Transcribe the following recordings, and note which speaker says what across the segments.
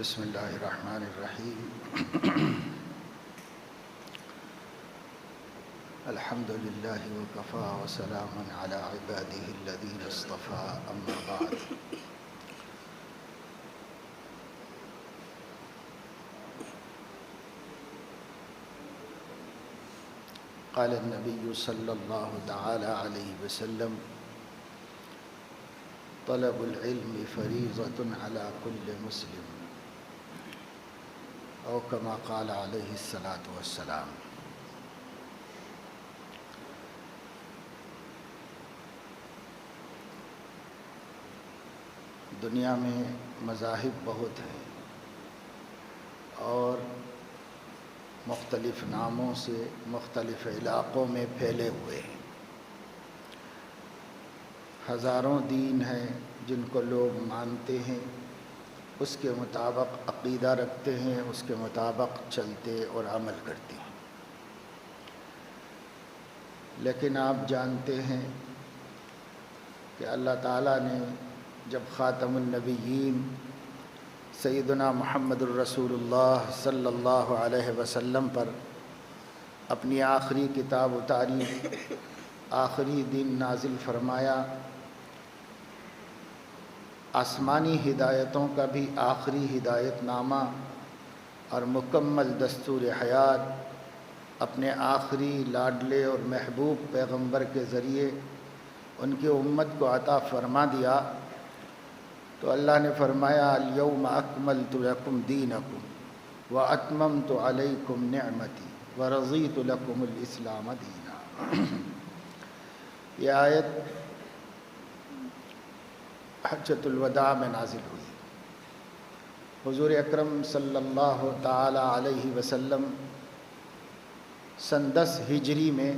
Speaker 1: بسم اللہ الرحمن الرحیم الحمد للہ وکفی وسلام علی عبادہ الذین اصطفی اما بعد قال النبی صلی اللہ تعالی علیہ وسلم طلب العلم فریضۃ علی کل مسلم او کما قال علیہ الصلاۃ والسلام۔ دنیا میں مذاہب بہت ہیں اور مختلف ناموں سے مختلف علاقوں میں پھیلے ہوئے ہیں۔ ہزاروں دین ہیں جن کو لوگ مانتے ہیں، اس کے مطابق عقیدہ رکھتے ہیں، اس کے مطابق چلتے اور عمل کرتے ہیں۔ لیکن آپ جانتے ہیں کہ اللہ تعالیٰ نے جب خاتم النبیین سیدنا محمد الرسول اللہ صلی اللہ علیہ وسلم پر اپنی آخری کتاب اتاری، آخری دین نازل فرمایا، آسمانی ہدایتوں کا بھی آخری ہدایت نامہ اور مکمل دستور حیات اپنے آخری لاڈلے اور محبوب پیغمبر کے ذریعے ان کی امت کو عطا فرما دیا، تو اللہ نے فرمایا الیوم اکملت لکم دینکم واتممت علیکم نعمتی ورضیت لکم الاسلام دینا۔ یہ آیت حجۃ الوداع میں نازل ہوئی۔ حضور اکرم صلی اللہ تعالی علیہ وسلم سن 10 ہجری میں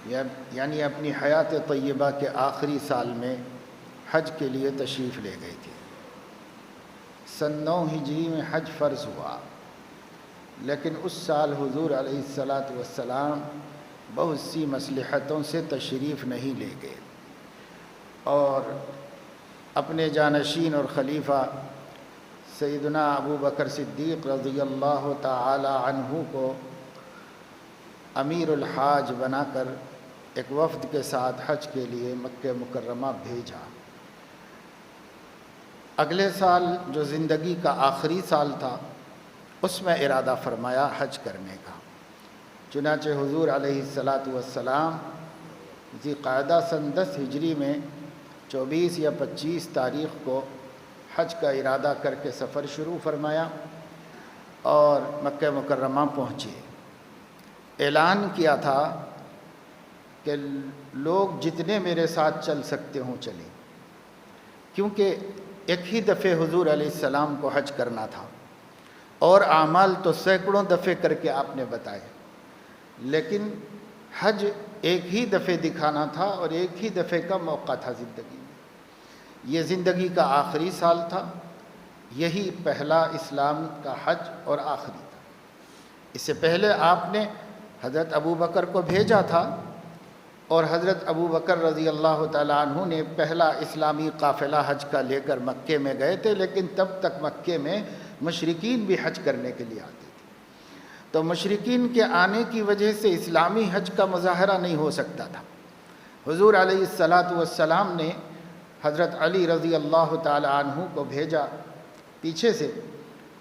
Speaker 1: یعنی اپنی حیات طیبہ کے آخری سال میں حج کے لیے تشریف لے گئے تھے۔ سن 9 ہجری میں حج فرض ہوا، لیکن اس سال حضور علیہ السلام بہت سی مصلحتوں سے تشریف نہیں لے گئے اور اپنے جانشین اور خلیفہ سیدنا ابو بکر صدیق رضی اللہ تعالی عنہ کو امیر الحاج بنا کر ایک وفد کے ساتھ حج کے لیے مکہ مکرمہ بھیجا۔ اگلے سال جو زندگی کا آخری سال تھا، اس میں ارادہ فرمایا حج کرنے کا۔ چنانچہ حضور علیہ السلام ذی قعدہ سن 10 ہجری میں 24 یا 25 تاریخ کو حج کا ارادہ کر کے سفر شروع فرمایا اور مکہ مکرمہ پہنچے۔ اعلان کیا تھا کہ لوگ جتنے میرے ساتھ چل سکتے ہوں چلیں، کیونکہ ایک ہی دفعے حضور علیہ السلام کو حج کرنا تھا اور اعمال تو سینکڑوں دفعے کر کے آپ نے بتائے، لیکن حج ایک ہی دفعے دکھانا تھا اور ایک ہی دفعے کا موقع تھا زندگی میں۔ یہ زندگی کا آخری سال تھا، یہی پہلا اسلام کا حج اور آخری تھا۔ اس سے پہلے آپ نے حضرت ابو بکر کو بھیجا تھا اور حضرت ابو بکر رضی اللہ تعالیٰ عنہ نے پہلا اسلامی قافلہ حج کا لے کر مکے میں گئے تھے، لیکن تب تک مکے میں مشرکین بھی حج کرنے کے لیے آتے تھے، تو مشرکین کے آنے کی وجہ سے اسلامی حج کا مظاہرہ نہیں ہو سکتا تھا۔ حضور علیہ السلام نے حضرت علی رضی اللہ تعالی عنہ کو بھیجا پیچھے سے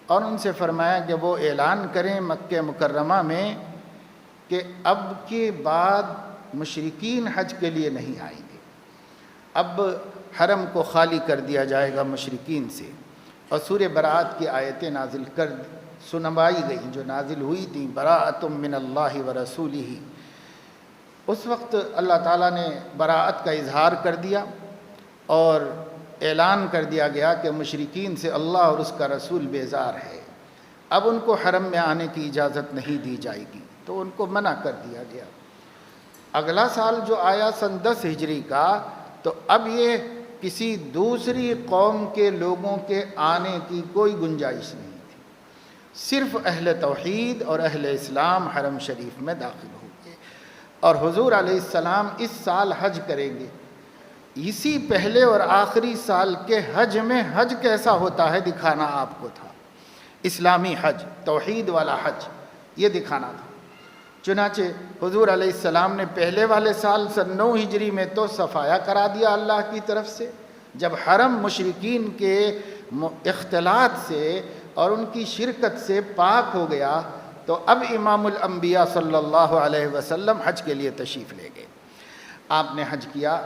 Speaker 1: اور ان سے فرمایا کہ وہ اعلان کریں مکہ مکرمہ میں کہ اب کے بعد مشرکین حج کے لیے نہیں آئیں گے، اب حرم کو خالی کر دیا جائے گا مشرکین سے۔ اور سورہ براءت کی آیتیں نازل کر سنوائی گئیں جو نازل ہوئی تھیں، براءۃ من اللہ ورسولہ۔ اس وقت اللہ تعالیٰ نے براءت کا اظہار کر دیا اور اعلان کر دیا گیا کہ مشرکین سے اللہ اور اس کا رسول بیزار ہے، اب ان کو حرم میں آنے کی اجازت نہیں دی جائے گی، تو ان کو منع کر دیا گیا۔ اگلا سال جو آیا سن 10 ہجری کا، تو اب یہ کسی دوسری قوم کے لوگوں کے آنے کی کوئی گنجائش نہیں تھی، صرف اہل توحید اور اہل اسلام حرم شریف میں داخل ہو گئے۔ اور حضور علیہ السلام اس سال حج کریں گے، اسی پہلے اور آخری سال کے حج میں حج کیسا ہوتا ہے دکھانا آپ کو تھا، اسلامی حج، توحید والا حج، یہ دکھانا تھا۔ چنانچہ حضور علیہ السلام نے پہلے والے سال سن 9 ہجری میں تو صفایا کرا دیا اللہ کی طرف سے، جب حرم مشرکین کے اختلاط سے اور ان کی شرکت سے پاک ہو گیا، تو اب امام الانبیاء صلی اللہ علیہ وسلم حج کے لیے تشریف لے گئے۔ آپ نے حج کیا،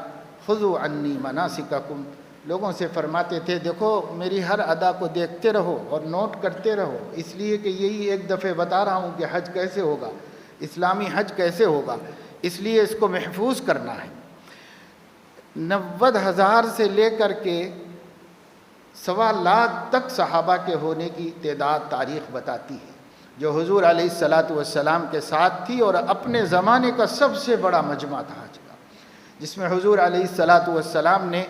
Speaker 1: خذوا عنی مناسککم، لوگوں سے فرماتے تھے دیکھو میری ہر ادا کو دیکھتے رہو اور نوٹ کرتے رہو، اس لیے کہ یہی ایک دفعہ بتا رہا ہوں کہ حج کیسے ہوگا، اسلامی حج کیسے ہوگا، اس لیے اس کو محفوظ کرنا ہے۔ 90,000 سے لے کر کے 1.25 تک صحابہ کے ہونے کی تعداد تاریخ بتاتی ہے، جو حضور علیہ السلام کے ساتھ تھی، اور اپنے زمانے کا سب سے بڑا مجمع تھا حج کا، جس میں حضور علیہ السلام نے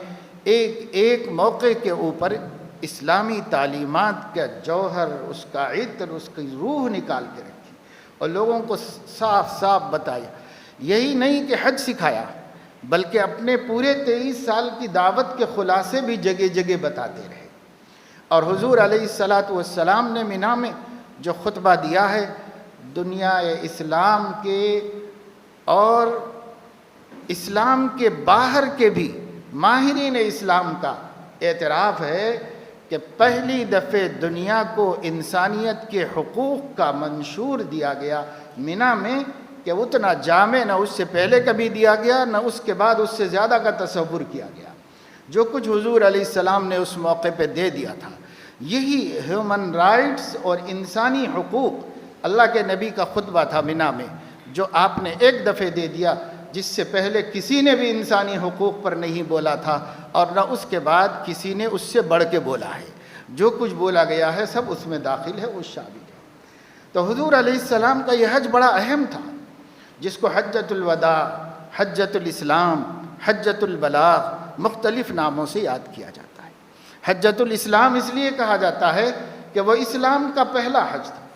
Speaker 1: ایک موقع کے اوپر اسلامی تعلیمات کا جوہر، اس کا عطر، اس کی روح نکال کے رکھی اور لوگوں کو صاف صاف بتایا۔ یہی نہیں کہ حج سکھایا، بلکہ اپنے پورے 23 سال کی دعوت کے خلاصے بھی جگہ جگہ بتاتے رہے۔ اور حضور علیہ السلام نے مینا میں جو خطبہ دیا ہے، دنیا اسلام کے اور اسلام کے باہر کے بھی ماہرین اسلام کا اعتراف ہے کہ پہلی دفعہ دنیا کو انسانیت کے حقوق کا منشور دیا گیا مینا میں، کہ اتنا جامع نہ اس سے پہلے کبھی دیا گیا، نہ اس کے بعد اس سے زیادہ کا تصور کیا گیا۔ جو کچھ حضور علیہ السلام نے اس موقع پہ دے دیا تھا، یہی ہیومن رائٹس اور انسانی حقوق اللہ کے نبی کا خطبہ تھا مینا میں، جو آپ نے ایک دفعہ دے دیا، جس سے پہلے کسی نے بھی انسانی حقوق پر نہیں بولا تھا، اور نہ اس کے بعد کسی نے اس سے بڑھ کے بولا ہے۔ جو کچھ بولا گیا ہے سب اس میں داخل ہے، اس شامل ہے۔ تو حضور علیہ السلام کا یہ حج بڑا اہم تھا، جس کو حجۃ الوداع، حجۃ الاسلام، حجۃ البلاغ مختلف ناموں سے یاد کیا جاتا ہے۔ حجۃ الاسلام اس لیے کہا جاتا ہے کہ وہ اسلام کا پہلا حج تھا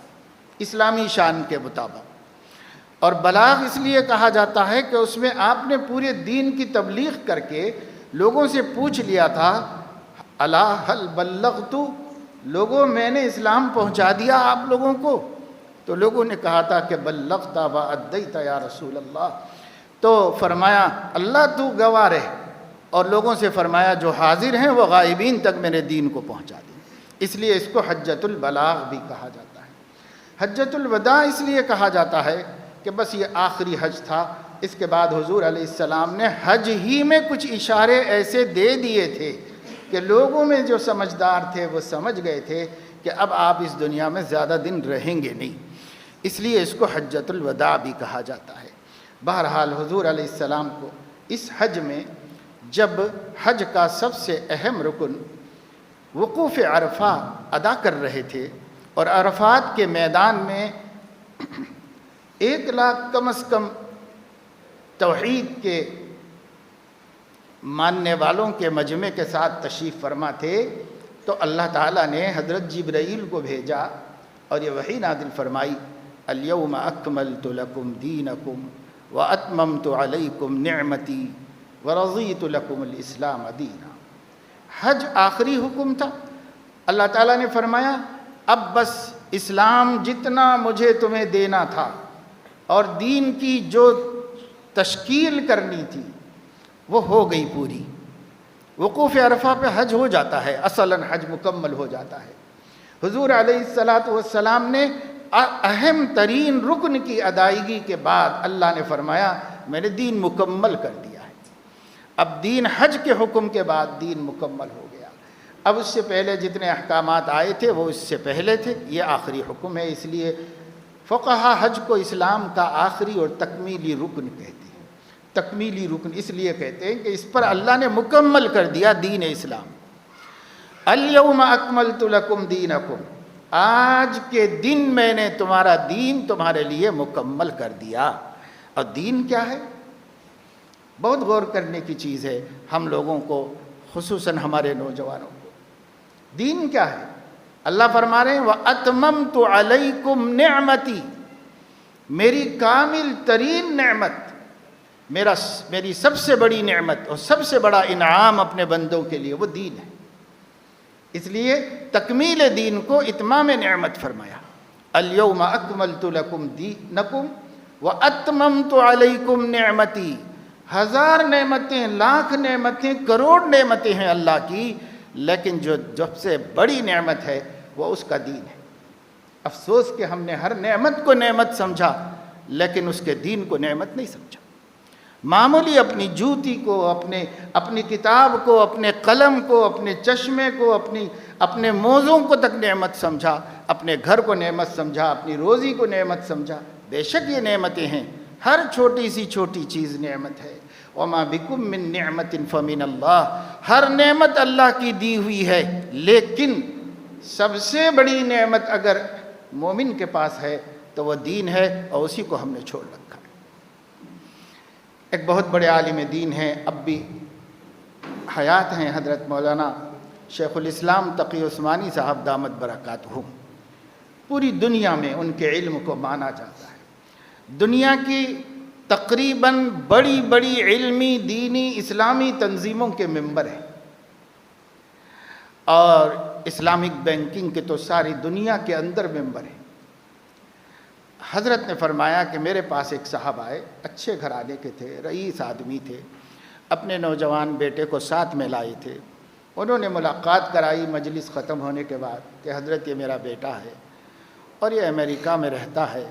Speaker 1: اسلامی شان کے مطابق، اور بلاغ اس لیے کہا جاتا ہے کہ اس میں آپ نے پورے دین کی تبلیغ کر کے لوگوں سے پوچھ لیا تھا، الا هل بلغت، لوگوں میں نے اسلام پہنچا دیا آپ لوگوں کو؟ تو لوگوں نے کہا تھا کہ بلغت و ادیت یا رسول اللہ، تو فرمایا اللہ تو گواہ رہے، اور لوگوں سے فرمایا جو حاضر ہیں وہ غائبین تک میں نے دین کو پہنچا دی۔ اس لیے اس کو حجۃ البلاغ بھی کہا جاتا ہے۔ حجۃ الوداع اس لیے کہا جاتا ہے کہ بس یہ آخری حج تھا، اس کے بعد حضور علیہ السلام نے حج ہی میں کچھ اشارے ایسے دے دیے تھے کہ لوگوں میں جو سمجھدار تھے وہ سمجھ گئے تھے کہ اب آپ اس دنیا میں زیادہ دن رہیں گے نہیں، اس لیے اس کو حجۃ الوداع بھی کہا جاتا ہے۔ بہرحال حضور علیہ السلام کو اس حج میں، جب حج کا سب سے اہم رکن وقوف عرفہ ادا کر رہے تھے، اور عرفات کے میدان میں 1 لاکھ کم از کم توحید کے ماننے والوں کے مجمع کے ساتھ تشریف فرما تھے، تو اللہ تعالیٰ نے حضرت جبرائیل کو بھیجا اور یہ وحی نازل فرمائی، الیوم اکملت لکم دینکم واتممت علیکم نعمتی ورضیت لکم الاسلام دینا۔ حج آخری حکم تھا، اللہ تعالیٰ نے فرمایا اب بس اسلام جتنا مجھے تمہیں دینا تھا اور دین کی جو تشکیل کرنی تھی وہ ہو گئی پوری۔ وقوف عرفہ پہ حج ہو جاتا ہے، اصلاً حج مکمل ہو جاتا ہے۔ حضور علیہ السلام نے اہم ترین رکن کی ادائیگی کے بعد اللہ نے فرمایا میں نے دین مکمل کر دیا ہے۔ اب دین حج کے حکم کے بعد دین مکمل ہو گیا۔ اب اس سے پہلے جتنے احکامات آئے تھے وہ اس سے پہلے تھے، یہ آخری حکم ہے۔ اس لیے فقہا حج کو اسلام کا آخری اور تکمیلی رکن کہتے ہیں۔ تکمیلی رکن اس لیے کہتے ہیں کہ اس پر اللہ نے مکمل کر دیا دین اسلام۔ الیوم اکملت لکم دینکم، آج کے دن میں نے تمہارا دین تمہارے لیے مکمل کر دیا۔ اور دین کیا ہے؟ بہت غور کرنے کی چیز ہے ہم لوگوں کو، خصوصاً ہمارے نوجوانوں کو۔ دین کیا ہے؟ اللہ فرما رہے ہیں وَأَتْمَمْتُ عَلَيْكُمْ نِعْمَتِي، میری کامل ترین نعمت میری سب سے بڑی نعمت اور سب سے بڑا انعام اپنے بندوں کے لیے وہ دین ہے۔ اس لیے تکمیل دین کو اتمام نعمت فرمایا، الیوم اکملت لکم دینکم واتممت علیکم نعمتی۔ ہزار نعمتیں، لاکھ نعمتیں، کروڑ نعمتیں ہیں اللہ کی، لیکن جو سب سے بڑی نعمت ہے وہ اس کا دین ہے۔ افسوس کہ ہم نے ہر نعمت کو نعمت سمجھا لیکن اس کے دین کو نعمت نہیں سمجھا۔ معمولی اپنی جوتی کو، اپنی کتاب کو، اپنے قلم کو، اپنے چشمے کو، اپنے موزوں کو تک نعمت سمجھا، اپنے گھر کو نعمت سمجھا، اپنی روزی کو نعمت سمجھا۔ بے شک یہ نعمتیں ہیں، ہر چھوٹی سی چھوٹی چیز نعمت ہے۔ وَمَا بِكُم مِّن نِّعْمَةٍ فَمِنَ اللَّهِ، ہر نعمت اللہ کی دی ہوئی ہے، لیکن سب سے بڑی نعمت اگر مومن کے پاس ہے تو وہ دین ہے، اور اسی کو ہم نے چھوڑ رکھا ہے۔ ایک بہت بڑے عالم دین ہیں، اب بھی حیات ہیں، حضرت مولانا شیخ الاسلام تقی عثمانی صاحب دامت برکاتہم۔ پوری دنیا میں ان کے علم کو مانا جاتا ہے۔ دنیا کی تقریباً بڑی بڑی علمی، دینی، اسلامی تنظیموں کے ممبر ہیں، اور اسلامک بینکنگ کے تو ساری دنیا کے اندر ممبر ہیں۔ حضرت نے فرمایا کہ میرے پاس ایک صاحب آئے، اچھے گھرانے کے تھے، رئیس آدمی تھے، اپنے نوجوان بیٹے کو ساتھ میں لائے تھے۔ انہوں نے ملاقات کرائی مجلس ختم ہونے کے بعد کہ حضرت یہ میرا بیٹا ہے اور یہ امریکہ میں رہتا ہے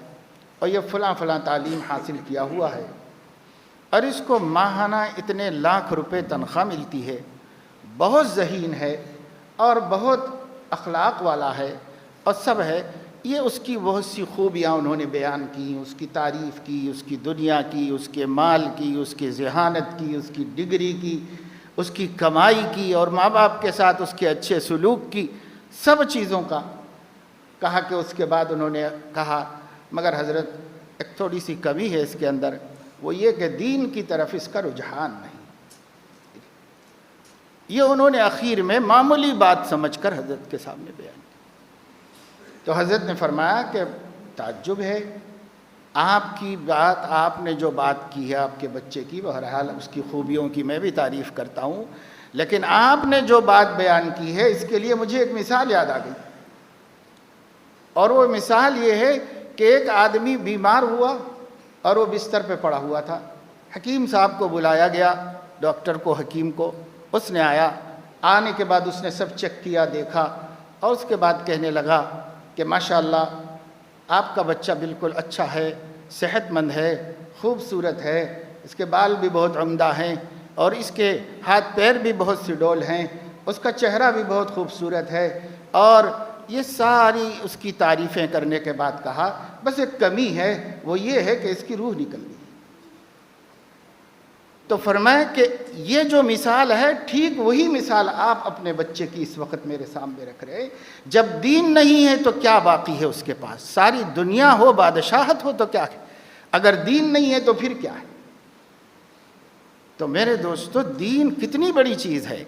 Speaker 1: اور یہ فلاں فلاں تعلیم حاصل کیا ہوا ہے، اور اس کو ماہانہ اتنے لاکھ روپے تنخواہ ملتی ہے، بہت ذہین ہے اور بہت اخلاق والا ہے اور سب ہے۔ یہ اس کی بہت سی خوبیاں انہوں نے بیان کی، اس کی تعریف کی، اس کی دنیا کی، اس کے مال کی، اس کی ذہانت کی، اس کی ڈگری کی، اس کی کمائی کی، اور ماں باپ کے ساتھ اس کے اچھے سلوک کی، سب چیزوں کا کہا۔ کہ اس کے بعد انہوں نے کہا مگر حضرت ایک تھوڑی سی کمی ہے اس کے اندر، وہ یہ کہ دین کی طرف اس کا رجحان نہیں۔ یہ انہوں نے آخر میں معمولی بات سمجھ کر حضرت کے سامنے بیان کی۔ تو حضرت نے فرمایا کہ تعجب ہے، آپ کی بات، آپ نے جو بات کی ہے آپ کے بچے کی، بہرحال اس کی خوبیوں کی میں بھی تعریف کرتا ہوں، لیکن آپ نے جو بات بیان کی ہے اس کے لیے مجھے ایک مثال یاد آ گئی، اور وہ مثال یہ ہے کہ ایک آدمی بیمار ہوا اور وہ بستر پہ پڑا ہوا تھا۔ حکیم صاحب کو بلایا گیا، ڈاکٹر کو، حکیم کو۔ اس نے آیا، آنے کے بعد اس نے سب چیک کیا، دیکھا، اور اس کے بعد کہنے لگا کہ ماشاءاللہ آپ کا بچہ بالکل اچھا ہے، صحت مند ہے، خوبصورت ہے، اس کے بال بھی بہت عمدہ ہیں، اور اس کے ہاتھ پیر بھی بہت سڈول ہیں، اس کا چہرہ بھی بہت خوبصورت ہے، اور یہ ساری اس کی تعریفیں کرنے کے بعد کہا بس ایک کمی ہے، وہ یہ ہے کہ اس کی روح نکل گئی۔ تو فرمایا کہ یہ جو مثال ہے ٹھیک وہی مثال آپ اپنے بچے کی اس وقت میرے سامنے رکھ رہے ہیں۔ جب دین نہیں ہے تو کیا باقی ہے اس کے پاس؟ ساری دنیا ہو، بادشاہت ہو تو کیا ہے، اگر دین نہیں ہے تو پھر کیا ہے؟ تو میرے دوستو، دین کتنی بڑی چیز ہے۔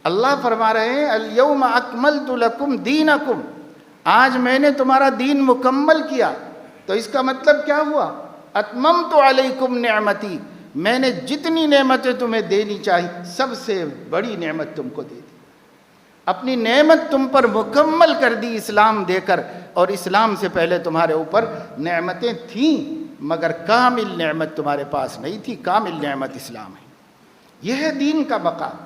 Speaker 1: اللہ فرما رہے ہیں الیوم اکملت لکم دینکم، آج میں نے تمہارا دین مکمل کیا۔ تو اس کا مطلب کیا ہوا؟ اتممت علیکم نعمتی، میں نے جتنی نعمتیں تمہیں دینی چاہیے سب سے بڑی نعمت تم کو دے دی، اپنی نعمت تم پر مکمل کر دی اسلام دے کر۔ اور اسلام سے پہلے تمہارے اوپر نعمتیں تھیں مگر کامل نعمت تمہارے پاس نہیں تھی، کامل نعمت اسلام ہے۔ یہ ہے دین کا مقام،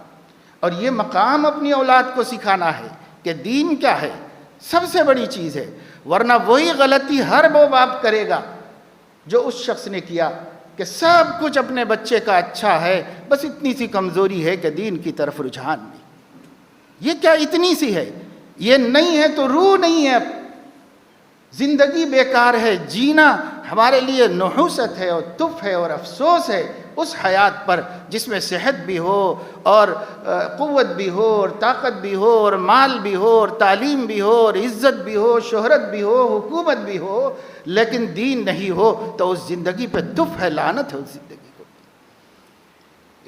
Speaker 1: اور یہ مقام اپنی اولاد کو سکھانا ہے کہ دین کیا ہے، سب سے بڑی چیز ہے۔ ورنہ وہی غلطی ہر وہ باپ کرے گا جو اس شخص نے کیا کہ سب کچھ اپنے بچے کا اچھا ہے، بس اتنی سی کمزوری ہے کہ دین کی طرف رجحان نہیں۔ یہ کیا اتنی سی ہے؟ یہ نہیں ہے تو روح نہیں ہے، زندگی بیکار ہے، جینا ہمارے لیے نحوست ہے اور تف ہے اور افسوس ہے اس حیات پر جس میں صحت بھی ہو اور قوت بھی ہو اور طاقت بھی ہو اور مال بھی ہو اور تعلیم بھی ہو اور عزت بھی ہو، شہرت بھی ہو، حکومت بھی ہو، لیکن دین نہیں ہو تو اس زندگی پہ تف ہے، لعنت ہے اس زندگی کو۔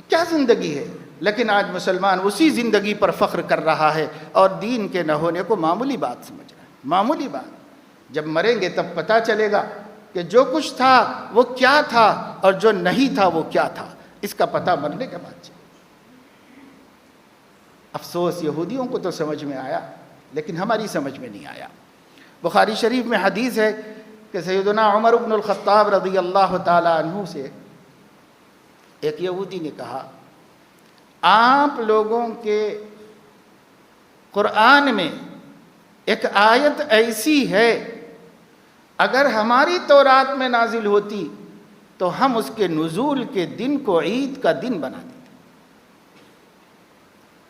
Speaker 1: کیا زندگی ہے؟ لیکن آج مسلمان اسی زندگی پر فخر کر رہا ہے اور دین کے نہ ہونے کو معمولی بات سمجھ رہا ہے، معمولی بات۔ جب مریں گے تب پتہ چلے گا کہ جو کچھ تھا وہ کیا تھا اور جو نہیں تھا وہ کیا تھا، اس کا پتہ مرنے کے بعد چلا۔ افسوس یہودیوں کو تو سمجھ میں آیا لیکن ہماری سمجھ میں نہیں آیا۔ بخاری شریف میں حدیث ہے کہ سیدنا عمر بن الخطاب رضی اللہ تعالی عنہ سے ایک یہودی نے کہا، آپ لوگوں کے قرآن میں ایک آیت ایسی ہے اگر ہماری تورات میں نازل ہوتی تو ہم اس کے نزول کے دن کو عید کا دن بنا دیتے،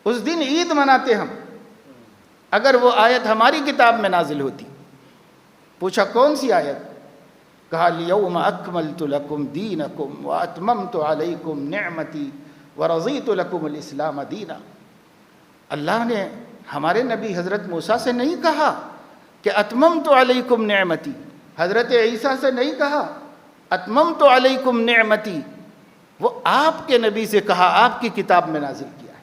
Speaker 1: اس دن عید مناتے ہم اگر وہ آیت ہماری کتاب میں نازل ہوتی۔ پوچھا کون سی آیت؟ کہا اليوم اکملت لکم دینکم واتممت علیکم نعمتی ورضیت لکم الاسلام دینا۔ اللہ نے ہمارے نبی حضرت موسیٰ سے نہیں کہا کہ اتممت علیکم نعمتی، حضرت عیسیٰ سے نہیں کہا اتممت علیکم نعمتی، وہ آپ کے نبی سے کہا، آپ کی کتاب میں نازل کیا ہے۔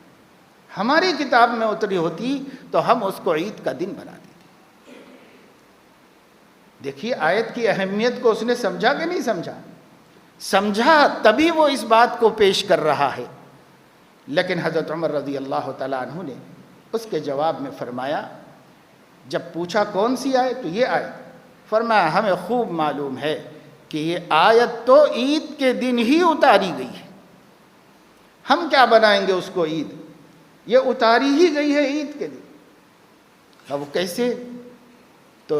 Speaker 1: ہماری کتاب میں اتری ہوتی تو ہم اس کو عید کا دن بنا دیتے۔ دیکھیے آیت کی اہمیت کو اس نے سمجھا کہ نہیں سمجھا؟ سمجھا، تبھی وہ اس بات کو پیش کر رہا ہے۔ لیکن حضرت عمر رضی اللہ تعالیٰ عنہ نے اس کے جواب میں فرمایا، جب پوچھا کون سی آیت؟ تو یہ آیت۔ فرمایا ہمیں خوب معلوم ہے کہ یہ آیت تو عید کے دن ہی اتاری گئی ہے، ہم کیا بنائیں گے اس کو عید، یہ اتاری ہی گئی ہے عید کے دن۔ اب کیسے؟ تو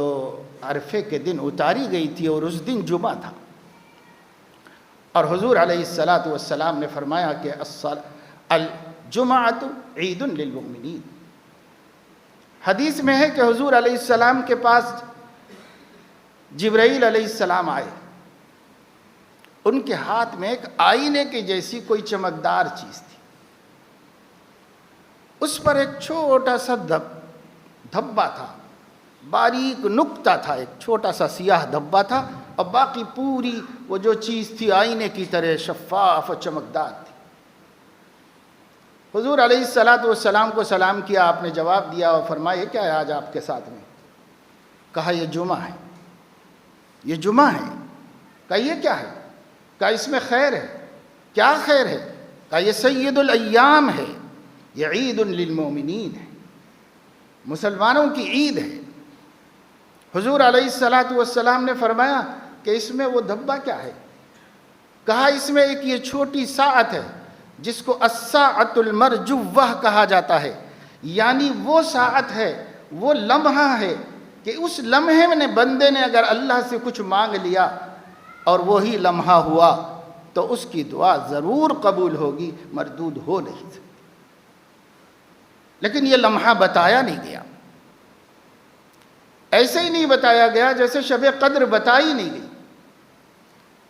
Speaker 1: عرفے کے دن اتاری گئی تھی اور اس دن جمعہ تھا، اور حضور علیہ السلام نے فرمایا کہ الجمعۃ عید للمؤمنین۔ حدیث میں ہے کہ حضور علیہ السلام کے پاس جبرائیل علیہ السلام آئے، ان کے ہاتھ میں ایک آئینے کی جیسی کوئی چمکدار چیز تھی، اس پر ایک چھوٹا سا دھبا تھا، باریک نقطہ تھا، ایک چھوٹا سا سیاہ دھبا تھا، اور باقی پوری وہ جو چیز تھی آئینے کی طرح شفاف و چمکدار تھی۔ حضور علیہ السلام کو سلام کیا، آپ نے جواب دیا اور فرمایا یہ کیا ہے آج آپ کے ساتھ میں؟ کہا یہ جمعہ ہے، یہ جمعہ ہے۔ کہا یہ کیا ہے؟ کہا اس میں خیر ہے۔ کیا خیر ہے؟ کہا یہ سید الایام ہے، یہ عید للمؤمنین ہے، مسلمانوں کی عید ہے۔ حضور علیہ السلام نے فرمایا کہ اس میں وہ دھبا کیا ہے؟ کہا اس میں ایک یہ چھوٹی ساعت ہے جس کو الساعۃ المرجوہ کہا جاتا ہے، یعنی وہ ساعت ہے، وہ لمحہ ہے کہ اس لمحے میں بندے نے اگر اللہ سے کچھ مانگ لیا اور وہی لمحہ ہوا تو اس کی دعا ضرور قبول ہوگی، مردود ہو نہیں سکتی۔ لیکن یہ لمحہ بتایا نہیں گیا، ایسے ہی نہیں بتایا گیا جیسے شب قدر بتائی نہیں گئی،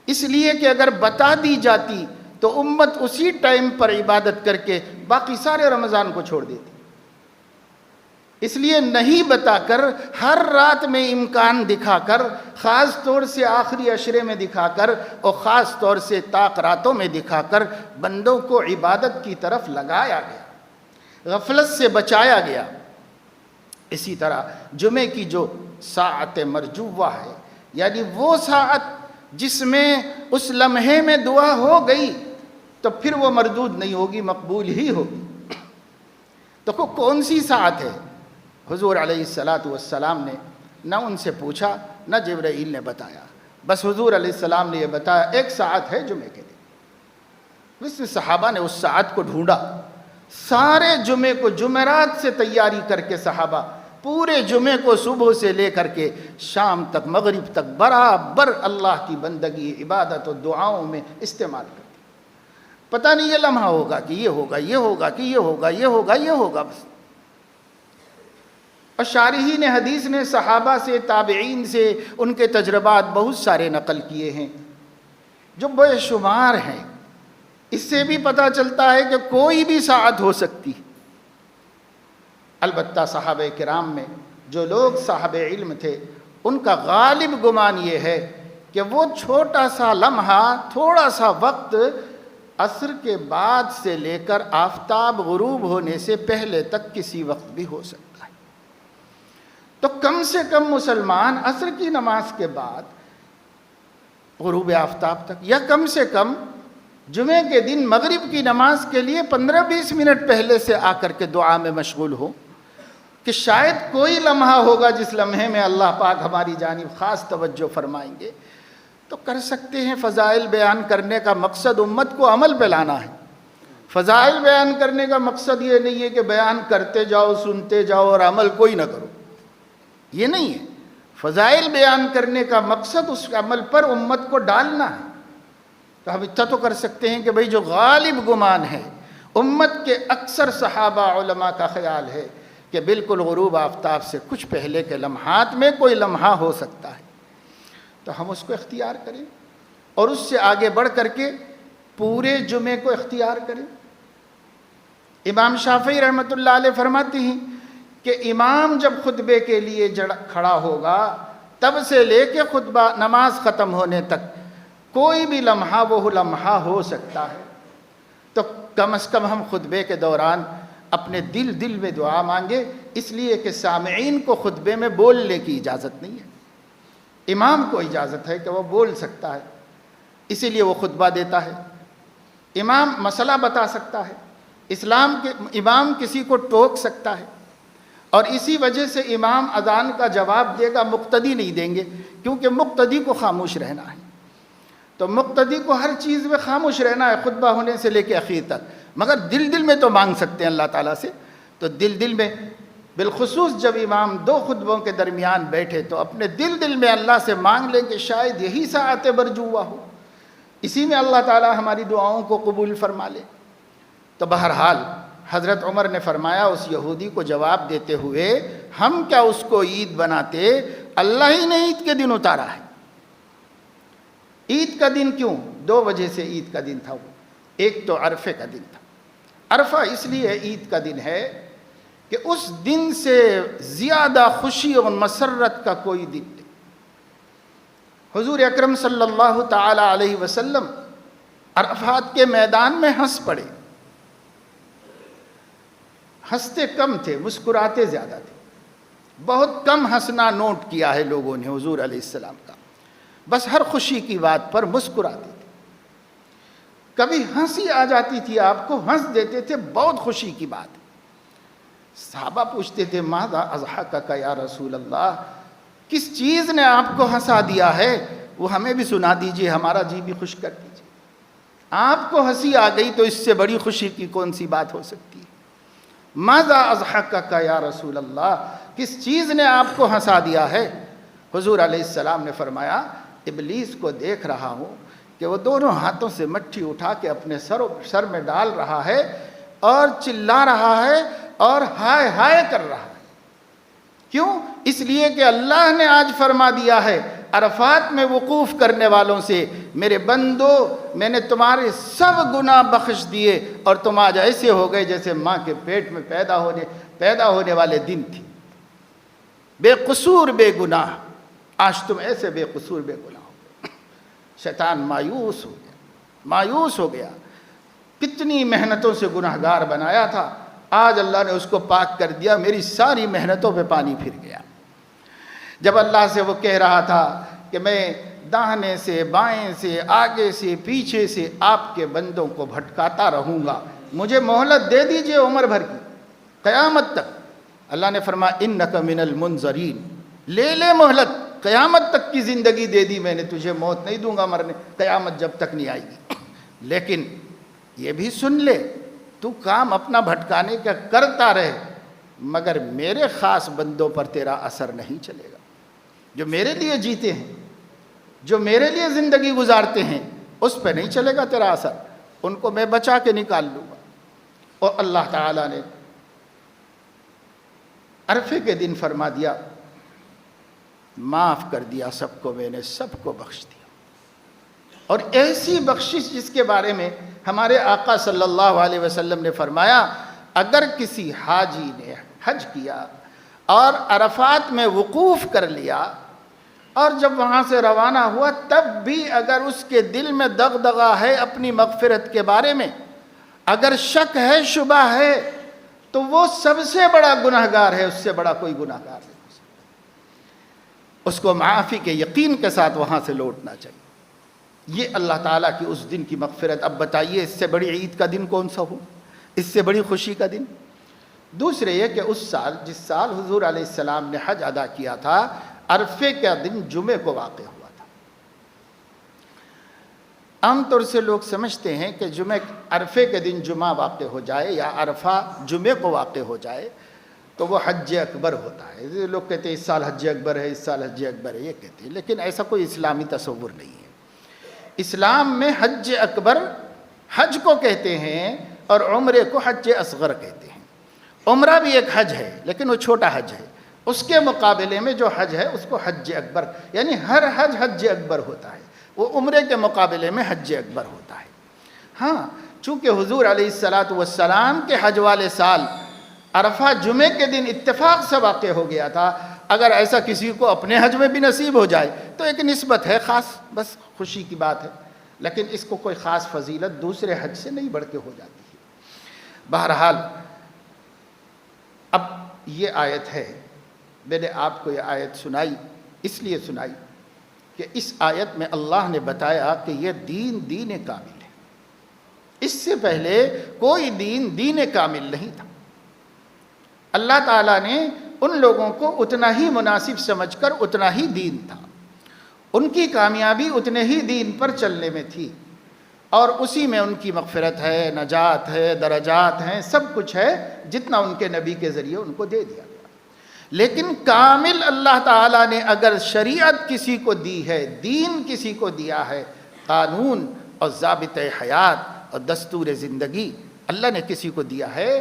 Speaker 1: اس لیے کہ اگر بتا دی جاتی تو امت اسی ٹائم پر عبادت کر کے باقی سارے رمضان کو چھوڑ دیتی۔ اس لیے نہیں بتا کر، ہر رات میں امکان دکھا کر، خاص طور سے آخری عشرے میں دکھا کر اور خاص طور سے طاق راتوں میں دکھا کر بندوں کو عبادت کی طرف لگایا گیا، غفلت سے بچایا گیا۔ اسی طرح جمعے کی جو ساعت مرجوہ ہے، یعنی وہ ساعت جس میں اس لمحے میں دعا ہو گئی تو پھر وہ مردود نہیں ہوگی، مقبول ہی ہوگی۔ تو کون سی ساعت ہے؟ حضور علیہ السلام نے نہ ان سے پوچھا نہ جبرائیل نے بتایا، بس حضور علیہ السلام نے یہ بتایا ایک ساعت ہے جمعے کے دن۔ اس صحابہ نے اس ساعت کو ڈھونڈا، سارے جمعے کو جمعرات سے تیاری کر کے صحابہ پورے جمعے کو صبح سے لے کر کے شام تک، مغرب تک برابر اللہ کی بندگی، عبادت و دعاؤں میں استعمال کرتے۔ پتہ نہیں یہ لمحہ ہوگا کہ یہ ہوگا، یہ ہوگا کہ یہ ہوگا، یہ ہوگا، یہ ہوگا بس۔ اور شارحین حدیث نے صحابہ سے، تابعین سے ان کے تجربات بہت سارے نقل کیے ہیں جو بے شمار ہیں۔ اس سے بھی پتہ چلتا ہے کہ کوئی بھی ساعت ہو سکتی۔ البتہ صحابہ کرام میں جو لوگ صاحب علم تھے ان کا غالب گمان یہ ہے کہ وہ چھوٹا سا لمحہ، تھوڑا سا وقت عصر کے بعد سے لے کر آفتاب غروب ہونے سے پہلے تک کسی وقت بھی ہو سکتا ہے۔ تو کم سے کم مسلمان عصر کی نماز کے بعد غروب آفتاب تک، یا کم سے کم جمعے کے دن مغرب کی نماز کے لیے 15-20 منٹ پہلے سے آ کر کے دعا میں مشغول ہو، کہ شاید کوئی لمحہ ہوگا جس لمحے میں اللہ پاک ہماری جانب خاص توجہ فرمائیں گے تو کر سکتے ہیں۔ فضائل بیان کرنے کا مقصد امت کو عمل پہ لانا ہے۔ فضائل بیان کرنے کا مقصد یہ نہیں ہے کہ بیان کرتے جاؤ، سنتے جاؤ اور عمل کوئی نہ کرو، یہ نہیں ہے۔ فضائل بیان کرنے کا مقصد اس عمل پر امت کو ڈالنا ہے۔ تو ہم اتنا تو کر سکتے ہیں کہ بھئی جو غالب گمان ہے امت کے اکثر صحابہ علماء کا خیال ہے کہ بالکل غروب آفتاب سے کچھ پہلے کے لمحات میں کوئی لمحہ ہو سکتا ہے، تو ہم اس کو اختیار کریں اور اس سے آگے بڑھ کر کے پورے جمعے کو اختیار کریں۔ امام شافعی رحمۃ اللہ علیہ فرماتے ہیں کہ امام جب خطبے کے لیے کھڑا ہوگا تب سے لے کے خطبہ نماز ختم ہونے تک کوئی بھی لمحہ وہ لمحہ ہو سکتا ہے، تو کم از کم ہم خطبے کے دوران اپنے دل میں دعا مانگے، اس لیے کہ سامعین کو خطبے میں بولنے کی اجازت نہیں ہے، امام کو اجازت ہے کہ وہ بول سکتا ہے، اسی لیے وہ خطبہ دیتا ہے۔ امام مسئلہ بتا سکتا ہے، اسلام کے امام کسی کو ٹوک سکتا ہے، اور اسی وجہ سے امام اذان کا جواب دے گا، مقتدی نہیں دیں گے، کیونکہ مقتدی کو خاموش رہنا ہے۔ تو مقتدی کو ہر چیز میں خاموش رہنا ہے، خطبہ ہونے سے لے کے اخیر تک، مگر دل میں تو مانگ سکتے ہیں اللہ تعالیٰ سے۔ تو دل میں بالخصوص جب امام دو خطبوں کے درمیان بیٹھے تو اپنے دل میں اللہ سے مانگ لیں کہ شاید یہی ساعت برجو ہوا ہو، اسی میں اللہ تعالیٰ ہماری دعاؤں کو قبول فرما لے۔ تو بہرحال حضرت عمر نے فرمایا اس یہودی کو جواب دیتے ہوئے، ہم کیا اس کو عید بناتے، اللہ ہی نے عید کے دن اتارا ہے۔ عید کا دن کیوں؟ دو وجہ سے عید کا دن تھا وہ، ایک تو عرفے کا دن تھا۔ عرفہ اس لیے عید کا دن ہے کہ اس دن سے زیادہ خوشی اور مسرت کا کوئی دن نہیں۔ حضور اکرم صلی اللہ تعالی علیہ وسلم عرفات کے میدان میں ہنس پڑے، ہنستے کم تھے، مسکراتے زیادہ تھے، بہت کم ہنسنا نوٹ کیا ہے لوگوں نے حضور علیہ السلام کا، بس ہر خوشی کی بات پر مسکراتے تھے۔ کبھی ہنسی آ جاتی تھی آپ کو، ہنس دیتے تھے، بہت خوشی کی بات ہے۔ صحابہ پوچھتے تھے ماذا اضحکک یا رسول اللہ، کس چیز نے آپ کو ہنسا دیا ہے، وہ ہمیں بھی سنا دیجئے، ہمارا جی بھی خوش کر دیجئے۔ آپ کو ہنسی آ گئی تو اس سے بڑی خوشی کی کون سی بات ہو سکتی ہے۔ ماذا اضحکک یا رسول اللہ، کس چیز نے آپ کو ہنسا دیا ہے؟ حضور علیہ السلام نے فرمایا ابلیس کو دیکھ رہا ہوں کہ وہ دونوں ہاتھوں سے مٹھی اٹھا کے اپنے سر میں ڈال رہا ہے اور چلا رہا ہے اور ہائے ہائے کر رہا ہے۔ کیوں؟ اس لیے کہ اللہ نے آج فرما دیا ہے عرفات میں وقوف کرنے والوں سے، میرے بندو میں نے تمہارے سب گناہ بخش دیے اور تم آج ایسے ہو گئے جیسے ماں کے پیٹ میں پیدا ہونے والے دن تھی، بے قصور بے گناہ، آج تم ایسے بے قصور بے گناہ ہو گئے۔ شیطان مایوس ہو گیا، کتنی محنتوں سے گناہگار بنایا تھا، آج اللہ نے اس کو پاک کر دیا، میری ساری محنتوں پہ پانی پھر گیا۔ جب اللہ سے وہ کہہ رہا تھا کہ میں داہنے سے بائیں سے آگے سے پیچھے سے آپ کے بندوں کو بھٹکاتا رہوں گا، مجھے مہلت دے دیجئے عمر بھر کی، قیامت تک۔ اللہ نے فرمایا انک من المنظرین، لے مہلت، قیامت تک کی زندگی دے دی میں نے تجھے، موت نہیں دوں گا مرنے، قیامت جب تک نہیں آئے گی۔ لیکن یہ بھی سن لے، تو کام اپنا بھٹکانے کا کرتا رہے، مگر میرے خاص بندوں پر تیرا اثر نہیں چلے گا، جو میرے لیے جیتے ہیں، جو میرے لیے زندگی گزارتے ہیں، اس پہ نہیں چلے گا تیرا اثر، ان کو میں بچا کے نکال لوں گا۔ اور اللہ تعالیٰ نے عرفے کے دن فرما دیا معاف کر دیا سب کو، میں نے سب کو بخش دیا۔ اور ایسی بخشش جس کے بارے میں ہمارے آقا صلی اللہ علیہ وسلم نے فرمایا اگر کسی حاجی نے حج کیا اور عرفات میں وقوف کر لیا اور جب وہاں سے روانہ ہوا تب بھی اگر اس کے دل میں دغدغہ ہے اپنی مغفرت کے بارے میں، اگر شک ہے شبہ ہے، تو وہ سب سے بڑا گناہگار ہے، اس سے بڑا کوئی گناہگار نہیں ہو سکتا۔ اس کو معافی کے یقین کے ساتھ وہاں سے لوٹنا چاہیے۔ یہ اللہ تعالیٰ کی اس دن کی مغفرت. اب بتائیے اس سے بڑی عید کا دن کون سا ہو، اس سے بڑی خوشی کا دن؟ دوسرے یہ کہ اس سال جس سال حضور علیہ السلام نے حج ادا کیا تھا، عرفے کا دن جمعے کو واقع ہوا تھا. عام طور سے لوگ سمجھتے ہیں کہ عرفے کے دن جمعہ واقع ہو جائے یا عرفہ جمعے کو واقع ہو جائے تو وہ حج اکبر ہوتا ہے. لوگ کہتے ہیں اس سال حج اکبر ہے، اس سال حج اکبر ہے، یہ کہتے ہیں، لیکن ایسا کوئی اسلامی تصور نہیں ہے. اسلام میں حج اکبر حج کو کہتے ہیں اور عمرے کو حج اصغر کہتے ہیں. عمرہ بھی ایک حج ہے لیکن وہ چھوٹا حج ہے، اس کے مقابلے میں جو حج ہے اس کو حج اکبر، یعنی ہر حج حج اکبر ہوتا ہے، وہ عمرے کے مقابلے میں حج اکبر ہوتا ہے. ہاں، چونکہ حضور علیہ السلام کے حج والے سال عرفہ جمعے کے دن اتفاق سے واقع ہو گیا تھا. اگر ایسا کسی کو اپنے حج میں بھی نصیب ہو جائے تو ایک نسبت ہے خاص، بس خوشی کی بات ہے، لیکن اس کو کوئی خاص فضیلت دوسرے حج سے نہیں بڑھ کے ہو جاتی ہے. بہرحال اب یہ آیت ہے، میں نے آپ کو یہ آیت سنائی اس لیے سنائی کہ اس آیت میں اللہ نے بتایا کہ یہ دین کامل ہے. اس سے پہلے کوئی دین کامل نہیں تھا. اللہ تعالیٰ نے ان لوگوں کو اتنا ہی مناسب سمجھ کر اتنا ہی دین تھا، ان کی کامیابی اتنے ہی دین پر چلنے میں تھی، اور اسی میں ان کی مغفرت ہے، نجات ہے، درجات ہیں، سب کچھ ہے جتنا ان کے نبی کے ذریعے ان کو دے دیا گیا. لیکن کامل اللہ تعالیٰ نے اگر شریعت کسی کو دی ہے، دین کسی کو دیا ہے، قانون اور ضابط حیات اور دستور زندگی اللہ نے کسی کو دیا ہے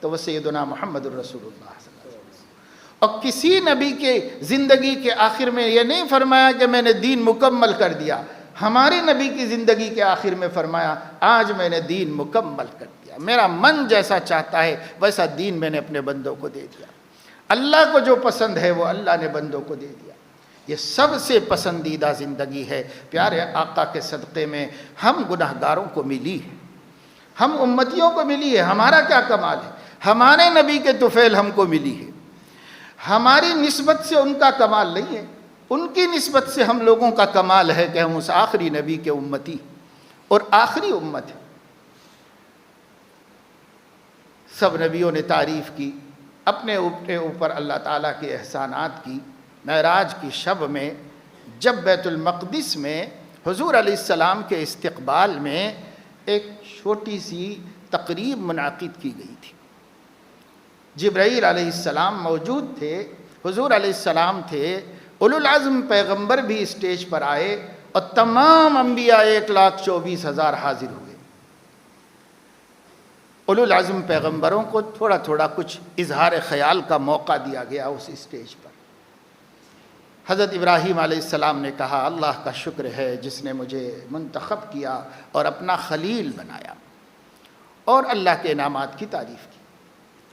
Speaker 1: تو وہ سیدنا محمد الرسول اللہ صلی اللہ علیہ وسلم. اور کسی نبی کے زندگی کے آخر میں یہ نہیں فرمایا کہ میں نے دین مکمل کر دیا. ہمارے نبی کی زندگی کے آخر میں فرمایا آج میں نے دین مکمل کر دیا، میرا من جیسا چاہتا ہے ویسا دین میں نے اپنے بندوں کو دے دیا. اللہ کو جو پسند ہے وہ اللہ نے بندوں کو دے دیا. یہ سب سے پسندیدہ زندگی ہے. پیارے آقا کے صدقے میں ہم گناہگاروں کو ملی ہے، ہم امتیوں کو ملی ہے. ہمارا کیا کمال ہے؟ ہمارے نبی کے طفیل ہم کو ملی ہے. ہماری نسبت سے ان کا کمال نہیں ہے، ان کی نسبت سے ہم لوگوں کا کمال ہے کہ ہم اس آخری نبی کے امتی اور آخری امت ہے. سب نبیوں نے تعریف کی، اپنے اوپر اللہ تعالیٰ کے احسانات کی. معراج کی شب میں جب بیت المقدس میں حضور علیہ السلام کے استقبال میں ایک چھوٹی سی تقریب منعقد کی گئی تھی. جبرائیل علیہ السلام موجود تھے، حضور علیہ السلام تھے، اولو العزم پیغمبر بھی اسٹیج پر آئے اور تمام انبیاء 1,24,000 حاضر ہوئے. اولو العزم پیغمبروں کو تھوڑا تھوڑا کچھ اظہار خیال کا موقع دیا گیا اس اسٹیج پر. حضرت ابراہیم علیہ السلام نے کہا اللہ کا شکر ہے جس نے مجھے منتخب کیا اور اپنا خلیل بنایا، اور اللہ کے انعامات کی تعریف کی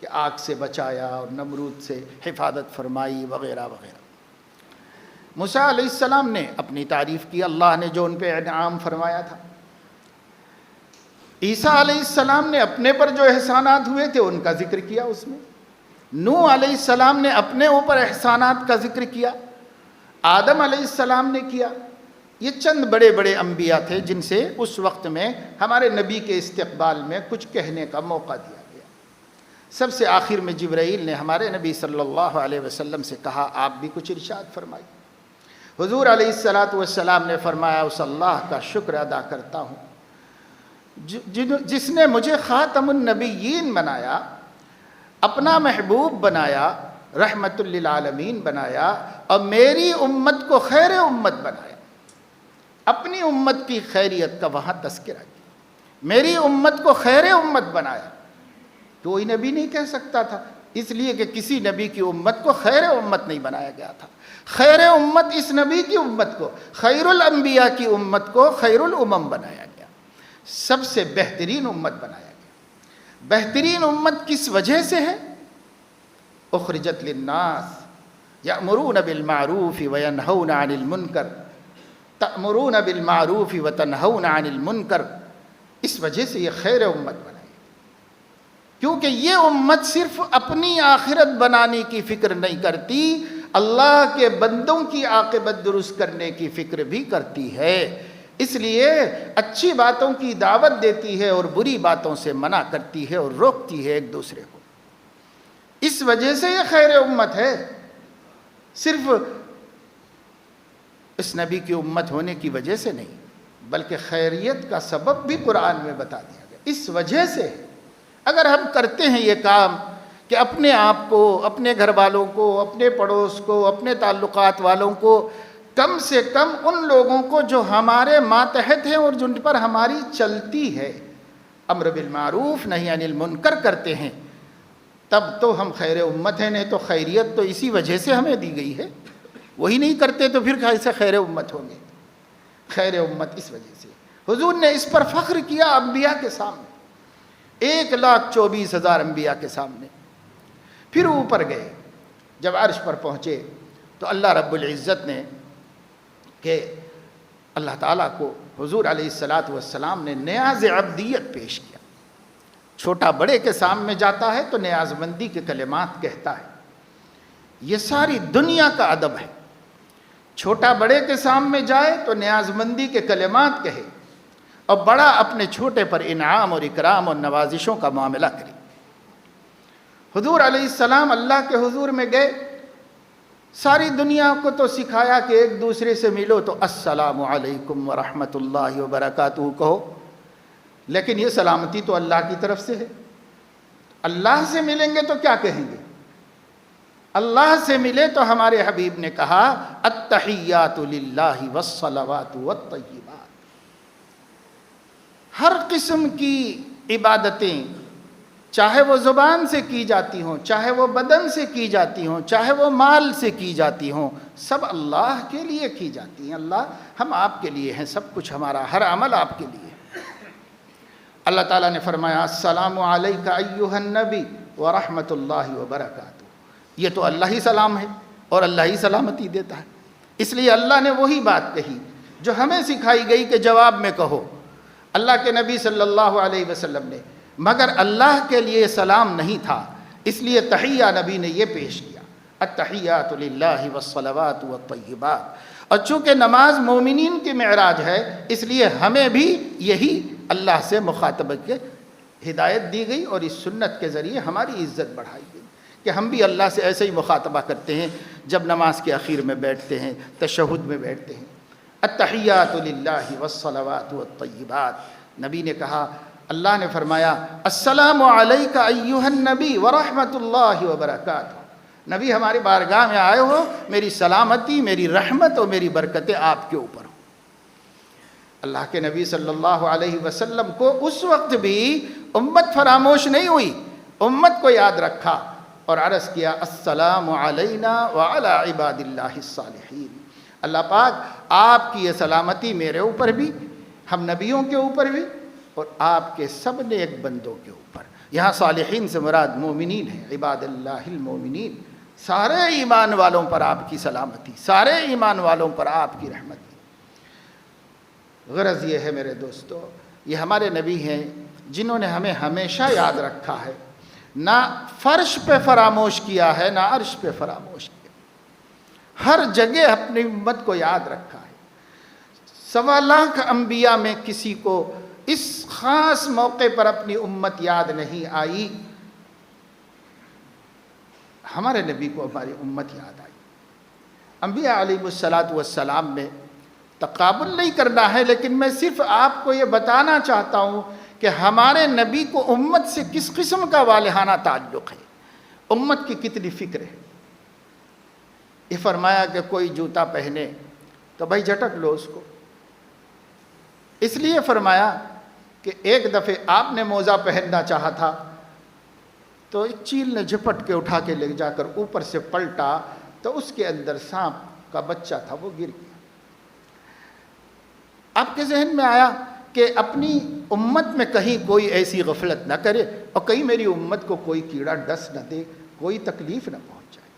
Speaker 1: کہ آگ سے بچایا اور نمرود سے حفاظت فرمائی وغیرہ وغیرہ. موسیٰ علیہ السلام نے اپنی تعریف کی، اللہ نے جو ان پہ انعام فرمایا تھا. عیسیٰ علیہ السلام نے اپنے پر جو احسانات ہوئے تھے ان کا ذکر کیا اس میں. نوح علیہ السلام نے اپنے اوپر احسانات کا ذکر کیا، آدم علیہ السلام نے کیا. یہ چند بڑے بڑے انبیاء تھے جن سے اس وقت میں ہمارے نبی کے استقبال میں کچھ کہنے کا موقع دیا گیا. سب سے آخر میں جبرائیل نے ہمارے نبی صلی اللہ علیہ وسلم سے کہا آپ بھی کچھ ارشاد فرمائیے. حضور علیہ السلام نے فرمایا اس اللہ کا شکر ادا کرتا ہوں جس نے مجھے خاتم النبیین بنایا، اپنا محبوب بنایا، رحمت للعالمین بنایا، اور میری امت کو خیر امت بنایا. اپنی امت کی خیریت کا وہاں تذکرہ کیا. میری امت کو خیر امت بنایا. کوئی نبی نہیں کہہ سکتا تھا، اس لیے کہ کسی نبی کی امت کو خیر امت نہیں بنایا گیا تھا. خیر امت اس نبی کی امت کو، خیر الانبیاء کی امت کو خیر الامم بنایا گیا، سب سے بہترین امت بنایا گیا. بہترین امت کس وجہ سے ہے؟ اخرجت للناس یأمرون بالمعروف وینہون عن المنکر، تأمرون بالمعروف وتنہون عن المنکر. اس وجہ سے یہ خیر امت بنائی، کیونکہ یہ امت صرف اپنی آخرت بنانے کی فکر نہیں کرتی، اللہ کے بندوں کی عاقبت درست کرنے کی فکر بھی کرتی ہے. اس لیے اچھی باتوں کی دعوت دیتی ہے اور بری باتوں سے منع کرتی ہے اور روکتی ہے ایک دوسرے کو. اس وجہ سے یہ خیر امت ہے. صرف اس نبی کی امت ہونے کی وجہ سے نہیں، بلکہ خیریت کا سبب بھی قرآن میں بتا دیا گیا. اس وجہ سے اگر ہم کرتے ہیں یہ کام کہ اپنے آپ کو، اپنے گھر والوں کو، اپنے پڑوس کو، اپنے تعلقات والوں کو، کم سے کم ان لوگوں کو جو ہمارے ماتحت ہیں اور جن پر ہماری چلتی ہے، امر بالمعروف نہی عن المنکر کرتے ہیں، تب تو ہم خیر امت ہیں. نہیں تو خیریت تو اسی وجہ سے ہمیں دی گئی ہے. وہی نہیں کرتے تو پھر کیسے خیر امت ہوں گے؟ خیر امت اس وجہ سے. حضور نے اس پر فخر کیا انبیاء کے سامنے، 1,24,000 انبیاء کے سامنے. پھر اوپر گئے، جب عرش پر پہنچے تو اللہ رب العزت نے کہ اللہ تعالیٰ کو حضور علیہ السلام نے نیاز عبدیت پیش کیا. چھوٹا بڑے کے سامنے جاتا ہے تو نیاز مندی کے کلمات کہتا ہے. یہ ساری دنیا کا ادب ہے. چھوٹا بڑے کے سامنے جائے تو نیاز مندی کے کلمات کہے، اور بڑا اپنے چھوٹے پر انعام اور اکرام اور نوازشوں کا معاملہ کرے. حضور علیہ السلام اللہ کے حضور میں گئے، ساری دنیا کو تو سکھایا کہ ایک دوسرے سے ملو تو السلام علیکم ورحمۃ اللہ وبرکاتہ کہو، لیکن یہ سلامتی تو اللہ کی طرف سے ہے. اللہ سے ملیں گے تو کیا کہیں گے؟ اللہ سے ملے تو ہمارے حبیب نے کہا التحیات للہ والصلوات والطیبات. ہر قسم کی عبادتیں، چاہے وہ زبان سے کی جاتی ہوں، چاہے وہ بدن سے کی جاتی ہوں، چاہے وہ مال سے کی جاتی ہوں، سب اللہ کے لیے کی جاتی ہیں. اللہ ہم آپ کے لیے ہیں، سب کچھ ہمارا، ہر عمل آپ کے لیے. اللہ تعالیٰ نے فرمایا السلام علیک ایھا النبی ورحمۃ اللہ وبرکاتہ. یہ تو اللہ ہی سلام ہے اور اللہ ہی سلامتی دیتا ہے. اس لیے اللہ نے وہی بات کہی جو ہمیں سکھائی گئی کہ جواب میں کہو. اللہ کے نبی صلی اللہ علیہ وسلم نے، مگر اللہ کے لیے سلام نہیں تھا، اس لیے تحیہ نبی نے یہ پیش کیا التحیات للہ والصلوات والطیبات. اور چونکہ نماز مومنین کی معراج ہے، اس لیے ہمیں بھی یہی اللہ سے مخاطبت کے ہدایت دی گئی، اور اس سنت کے ذریعے ہماری عزت بڑھائی گئی کہ ہم بھی اللہ سے ایسے ہی مخاطبہ کرتے ہیں جب نماز کے اخیر میں بیٹھتے ہیں، تشہد میں بیٹھتے ہیں. التحیات للہ والصلوات والطیبات. نبی نے کہا، اللہ نے فرمایا السلام علیک ایھا النبی ورحمۃ اللہ وبرکاتہ. نبی ہماری بارگاہ میں آئے ہو، میری سلامتی، میری رحمت اور میری برکتیں آپ کے اوپر ہوں. اللہ کے نبی صلی اللہ علیہ وسلم کو اس وقت بھی امت فراموش نہیں ہوئی، امت کو یاد رکھا اور عرض کیا السلام علینا وعلی عباد اللہ الصالحین. اللہ پاک آپ کی یہ سلامتی میرے اوپر بھی، ہم نبیوں کے اوپر بھی، اور آپ کے سب نے ایک بندوں کے اوپر. یہاں صالحین سے مراد مومنین ہیں، عباد اللہ المومنین. سارے ایمان والوں پر آپ کی سلامتی، سارے ایمان والوں پر آپ کی رحمت. غرض یہ ہے میرے دوستو، یہ ہمارے نبی ہیں جنہوں نے ہمیں ہمیشہ یاد رکھا ہے، نہ فرش پہ فراموش کیا ہے، نہ عرش پہ فراموش کیا، ہر جگہ اپنی امت کو یاد رکھا ہے. 1.25 لاکھ انبیاء میں کسی کو اس خاص موقع پر اپنی امت یاد نہیں آئی، ہمارے نبی کو ہماری امت یاد آئی. انبیاء علیہ السلام میں تقابل نہیں کرنا ہے، لیکن میں صرف آپ کو یہ بتانا چاہتا ہوں کہ ہمارے نبی کو امت سے کس قسم کا والہانہ تعلق ہے، امت کی کتنی فکر ہے. یہ فرمایا کہ کوئی جوتا پہنے تو بھائی جھٹک لو اس کو. اس لیے فرمایا کہ ایک دفعہ آپ نے موزہ پہننا چاہا تھا تو ایک چیل نے جھپٹ کے اٹھا کے لے جا کر اوپر سے پلٹا تو اس کے اندر سانپ کا بچہ تھا، وہ گر گیا. آپ کے ذہن میں آیا کہ اپنی امت میں کہیں کوئی ایسی غفلت نہ کرے اور کہیں میری امت کو کوئی کیڑا ڈس نہ دے، کوئی تکلیف نہ پہنچ جائے.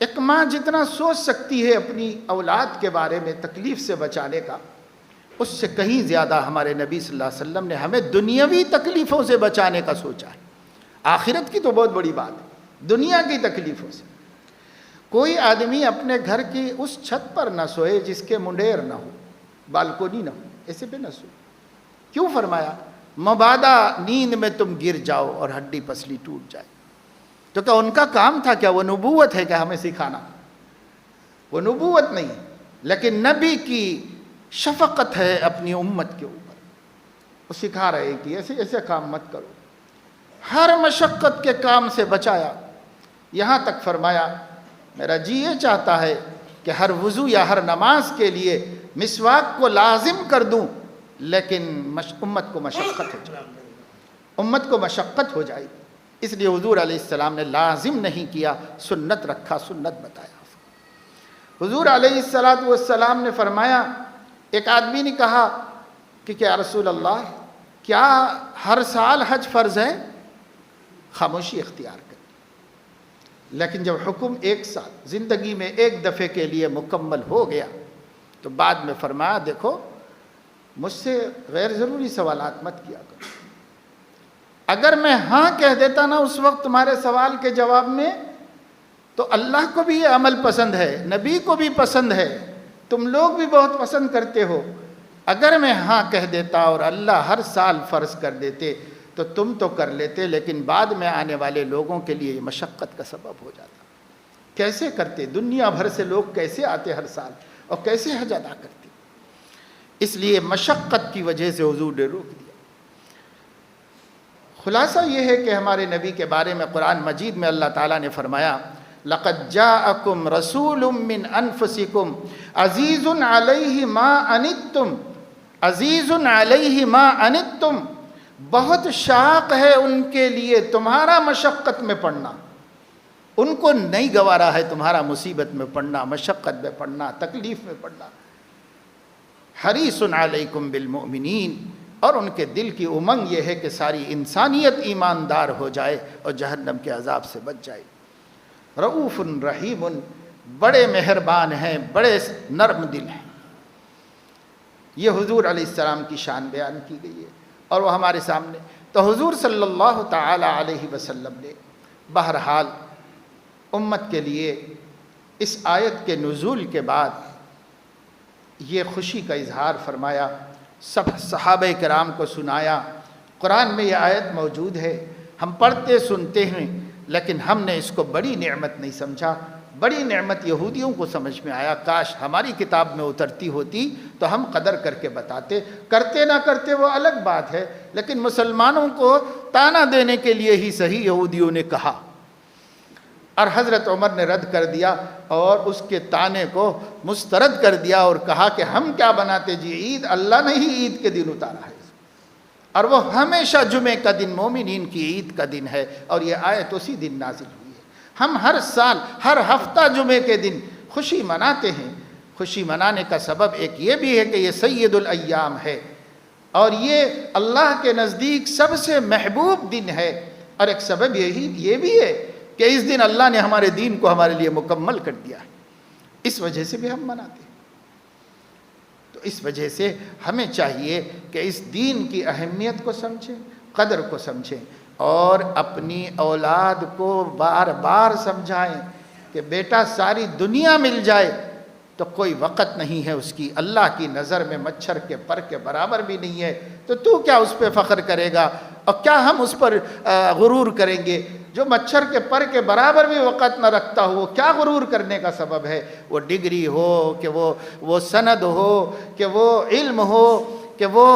Speaker 1: ایک ماں جتنا سوچ سکتی ہے اپنی اولاد کے بارے میں تکلیف سے بچانے کا، اس سے کہیں زیادہ ہمارے نبی صلی اللہ علیہ وسلم نے ہمیں دنیاوی تکلیفوں سے بچانے کا سوچا ہے. آخرت کی تو بہت بڑی بات ہے، دنیا کی تکلیفوں سے. کوئی آدمی اپنے گھر کی اس چھت پر نہ سوئے جس کے منڈیر نہ ہو، بالکونی نہ ہو، ایسے پہ نہ سوئے۔ کیوں فرمایا؟ مبادا نیند میں تم گر جاؤ اور ہڈی پسلی ٹوٹ جائے۔ تو کیا ان کا کام تھا؟ کیا وہ نبوت ہے کہ ہمیں سکھانا؟ وہ نبوت نہیں، لیکن نبی کی شفقت ہے اپنی امت کے اوپر۔ وہ سکھا رہے کہ ایسے ایسے کام مت کرو، ہر مشقت کے کام سے بچایا۔ یہاں تک فرمایا میرا جی یہ چاہتا ہے کہ ہر وضو یا ہر نماز کے لیے مسواک کو لازم کر دوں، لیکن امت کو مشقت ہو جائے، امت کو مشقت ہو جائے، اس لیے حضور علیہ السلام نے لازم نہیں کیا، سنت رکھا، سنت بتایا۔ حضور علیہ السلام نے فرمایا، ایک آدمی نے کہا کہ کیا رسول اللہ کیا ہر سال حج فرض ہے؟ خاموشی اختیار کر، لیکن جب حکم ایک سال زندگی میں ایک دفعے کے لیے مکمل ہو گیا تو بعد میں فرمایا دیکھو مجھ سے غیر ضروری سوالات مت کیا کرو۔ اگر میں ہاں کہہ دیتا نا اس وقت تمہارے سوال کے جواب میں تو اللہ کو بھی یہ عمل پسند ہے، نبی کو بھی پسند ہے، تم لوگ بھی بہت پسند کرتے ہو۔ اگر میں ہاں کہہ دیتا اور اللہ ہر سال فرض کر دیتے تو تم تو کر لیتے، لیکن بعد میں آنے والے لوگوں کے لیے یہ مشقت کا سبب ہو جاتا۔ کیسے کرتے؟ دنیا بھر سے لوگ کیسے آتے ہر سال اور کیسے حج ادا کرتے؟ اس لیے مشقت کی وجہ سے حضور نے روک دیا۔ خلاصہ یہ ہے کہ ہمارے نبی کے بارے میں قرآن مجید میں اللہ تعالیٰ نے فرمایا لَقَدْ جَاءَكُمْ رَسُولٌ مِّنْ أَنفُسِكُمْ عَزِيزٌ عَلَيْهِ مَا أَنِتُّمْ عَزِيزٌ عَلَيْهِ مَا أَنِتُّمْ، بہت شاق ہے ان کے لیے تمہارا مشقت میں پڑنا، ان کو نہیں گوارا ہے تمہارا مصیبت میں پڑنا، مشقت میں پڑنا، تکلیف میں پڑنا۔ حریص علیکم بالمؤمنین، اور ان کے دل کی امنگ یہ ہے کہ ساری انسانیت ایماندار ہو جائے اور جہنم کے عذاب سے بچ جائے۔ رؤوف رحیم، بڑے مہربان ہیں، بڑے نرم دل ہیں۔ یہ حضور علیہ السلام کی شان بیان کی گئی ہے اور وہ ہمارے سامنے۔ تو حضور صلی اللہ تعالی علیہ وسلم نے بہرحال امت کے لیے اس آیت کے نزول کے بعد یہ خوشی کا اظہار فرمایا، سب صحابہ کرام کو سنایا۔ قرآن میں یہ آیت موجود ہے، ہم پڑھتے سنتے ہیں، لیکن ہم نے اس کو بڑی نعمت نہیں سمجھا۔ بڑی نعمت یہودیوں کو سمجھ میں آیا، کاش ہماری کتاب میں اترتی ہوتی تو ہم قدر کر کے بتاتے۔ کرتے نہ کرتے وہ الگ بات ہے، لیکن مسلمانوں کو تانا دینے کے لیے ہی صحیح یہودیوں نے کہا، اور حضرت عمر نے رد کر دیا اور اس کے تانے کو مسترد کر دیا اور کہا کہ ہم کیا بناتے جی، عید اللہ نے ہی عید کے دن اتارا ہے، اور وہ ہمیشہ جمعے کا دن مومنین کی عید کا دن ہے، اور یہ آیت اسی دن نازل ہوئی ہے۔ ہم ہر سال ہر ہفتہ جمعے کے دن خوشی مناتے ہیں۔ خوشی منانے کا سبب ایک یہ بھی ہے کہ یہ سید الایام ہے، اور یہ اللہ کے نزدیک سب سے محبوب دن ہے، اور ایک سبب یہ بھی ہے کہ اس دن اللہ نے ہمارے دین کو ہمارے لیے مکمل کر دیا ہے، اس وجہ سے بھی ہم مناتے ہیں۔ تو اس وجہ سے ہمیں چاہیے کہ اس دین کی اہمیت کو سمجھیں، قدر کو سمجھیں، اور اپنی اولاد کو بار بار سمجھائیں کہ بیٹا ساری دنیا مل جائے تو کوئی وقت نہیں ہے اس کی، اللہ کی نظر میں مچھر کے پر کے برابر بھی نہیں ہے، تو کیا اس پہ فخر کرے گا اور کیا ہم اس پر غرور کریں گے؟ جو مچھر کے پر کے برابر بھی وقت نہ رکھتا ہو، وہ کیا غرور کرنے کا سبب ہے؟ وہ ڈگری ہو کہ وہ سند ہو کہ وہ علم ہو کہ وہ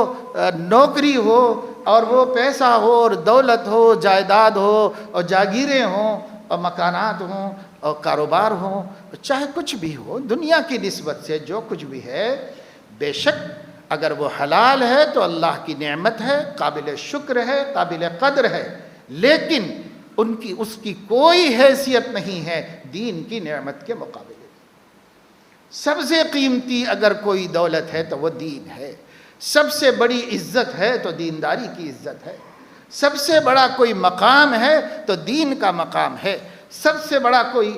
Speaker 1: نوکری ہو اور وہ پیسہ ہو اور دولت ہو، جائیداد ہو اور جاگیریں ہوں اور مکانات ہوں اور کاروبار ہوں، چاہے کچھ بھی ہو، دنیا کی نسبت سے جو کچھ بھی ہے، بے شک اگر وہ حلال ہے تو اللہ کی نعمت ہے، قابل شکر ہے، قابل قدر ہے، لیکن اس کی کوئی حیثیت نہیں ہے دین کی نعمت کے مقابلے میں۔ سب سے قیمتی اگر کوئی دولت ہے تو وہ دین ہے، سب سے بڑی عزت ہے تو دینداری کی عزت ہے، سب سے بڑا کوئی مقام ہے تو دین کا مقام ہے، سب سے بڑا کوئی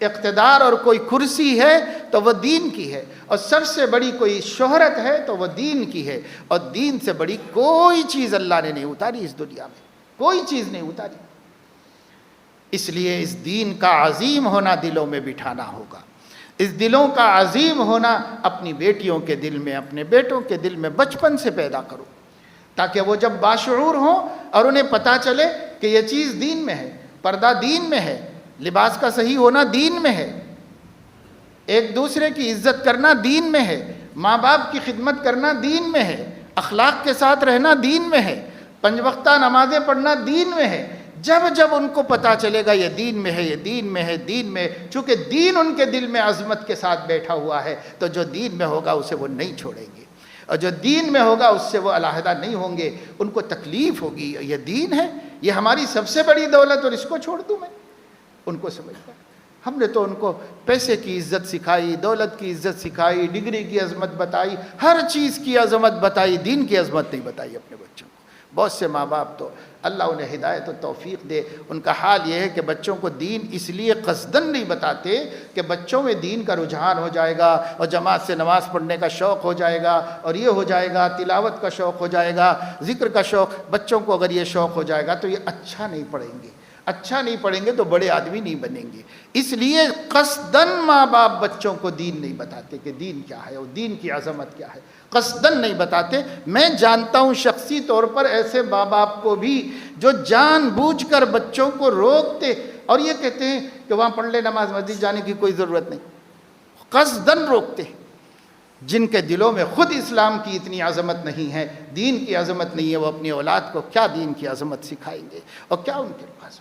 Speaker 1: اقتدار اور کوئی کرسی ہے تو وہ دین کی ہے، اور سب سے بڑی کوئی شہرت ہے تو وہ دین کی ہے، اور دین سے بڑی کوئی چیز اللہ نے نہیں اتاری اس دنیا میں، کوئی چیز نہیں اتاری۔ اس لیے اس دین کا عظیم ہونا دلوں میں بٹھانا ہوگا. اس دلوں کا عظیم ہونا اپنی بیٹیوں کے دل میں، اپنے بیٹوں کے دل میں بچپن سے پیدا کرو، تاکہ وہ جب باشعور ہوں اور انہیں پتہ چلے کہ یہ چیز دین میں ہے، پردہ دین میں ہے، لباس کا صحیح ہونا دین میں ہے، ایک دوسرے کی عزت کرنا دین میں ہے، ماں باپ کی خدمت کرنا دین میں ہے، اخلاق کے ساتھ رہنا دین میں ہے، 5 وقتہ نمازیں پڑھنا دین میں ہے. جب ان کو پتہ چلے گا یہ دین میں ہے، یہ دین میں ہے، دین میں، چونکہ دین ان کے دل میں عظمت کے ساتھ بیٹھا ہوا ہے، تو جو دین میں ہوگا اسے وہ نہیں چھوڑیں گے، اور جو دین میں ہوگا اس سے وہ علیحدہ نہیں ہوں گے. ان کو تکلیف ہوگی، یہ دین ہے، یہ ہماری سب سے بڑی دولت، اور اس کو چھوڑ دوں میں. ان کو سمجھتا ہے ہم نے تو ان کو پیسے کی عزت سکھائی، دولت کی عزت سکھائی، ڈگری کی عظمت بتائی، ہر چیز کی عظمت بتائی، دین کی عظمت نہیں بتائی اپنے بچوں کو. بہت سے ماں باپ تو اللہ انہیں ہدایت و توفیق دے، ان کا حال یہ ہے کہ بچوں کو دین اس لیے قصدن نہیں بتاتے کہ بچوں میں دین کا رجحان ہو جائے گا اور جماعت سے نماز پڑھنے کا شوق ہو جائے گا، اور یہ ہو جائے گا، تلاوت کا شوق ہو جائے گا، ذکر کا شوق. بچوں کو اگر یہ شوق ہو جائے گا تو یہ اچھا نہیں پڑھیں گے، اچھا نہیں پڑھیں گے تو بڑے آدمی نہیں بنیں گے. اس لیے قصدن ماں باپ بچوں کو دین نہیں بتاتے کہ دین کیا ہے اور دین کی عظمت کیا ہے، قصدن نہیں بتاتے. میں جانتا ہوں شخصی طور پر ایسے ماں باپ کو بھی جو جان بوجھ کر بچوں کو روکتے اور یہ کہتے ہیں کہ وہاں پڑھ لے نماز، مسجد جانے کی کوئی ضرورت نہیں، قصدن روکتے ہیں. جن کے دلوں میں خود اسلام کی اتنی عظمت نہیں ہے، دین کی عظمت نہیں ہے، وہ اپنی اولاد کو کیا دین کی عظمت سکھائیں گے اور کیا ان کے پاس.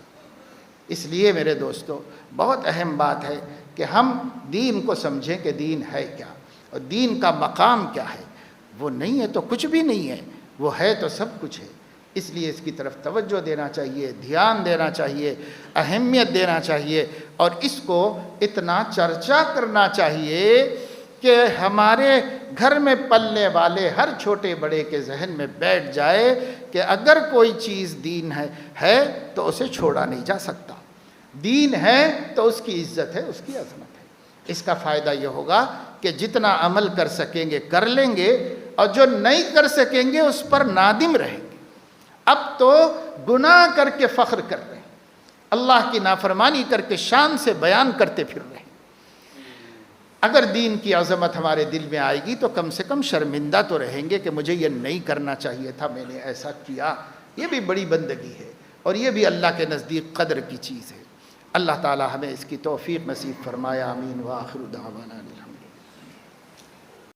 Speaker 1: اس لیے میرے دوستو بہت اہم بات ہے کہ ہم دین کو سمجھیں کہ دین ہے کیا اور دین کا مقام کیا ہے. وہ نہیں ہے تو کچھ بھی نہیں ہے، وہ ہے تو سب کچھ ہے. اس لیے اس کی طرف توجہ دینا چاہیے، دھیان دینا چاہیے، اہمیت دینا چاہیے، اور اس کو اتنا چرچا کرنا چاہیے کہ ہمارے گھر میں پلنے والے ہر چھوٹے بڑے کے ذہن میں بیٹھ جائے کہ اگر کوئی چیز دین ہے تو اسے چھوڑا نہیں جا سکتا. دین ہے تو اس کی عزت ہے، اس کی عظمت ہے. اس کا فائدہ یہ ہوگا کہ جتنا عمل کر سکیں گے کر لیں گے، اور جو نہیں کر سکیں گے اس پر نادم رہیں گے. اب تو گناہ کر کے فخر کر رہے ہیں، اللہ کی نافرمانی کر کے شان سے بیان کرتے پھر رہے ہیں. اگر دین کی عظمت ہمارے دل میں آئے گی تو کم سے کم شرمندہ تو رہیں گے کہ مجھے یہ نہیں کرنا چاہیے تھا، میں نے ایسا کیا. یہ بھی بڑی بندگی ہے اور یہ بھی اللہ کے نزدیک قدر کی چیز ہے. اللہ تعالی ہمیں اس کی توفیق نصیب فرمایا. آمین. وآخر دعوانا الحمدللہ.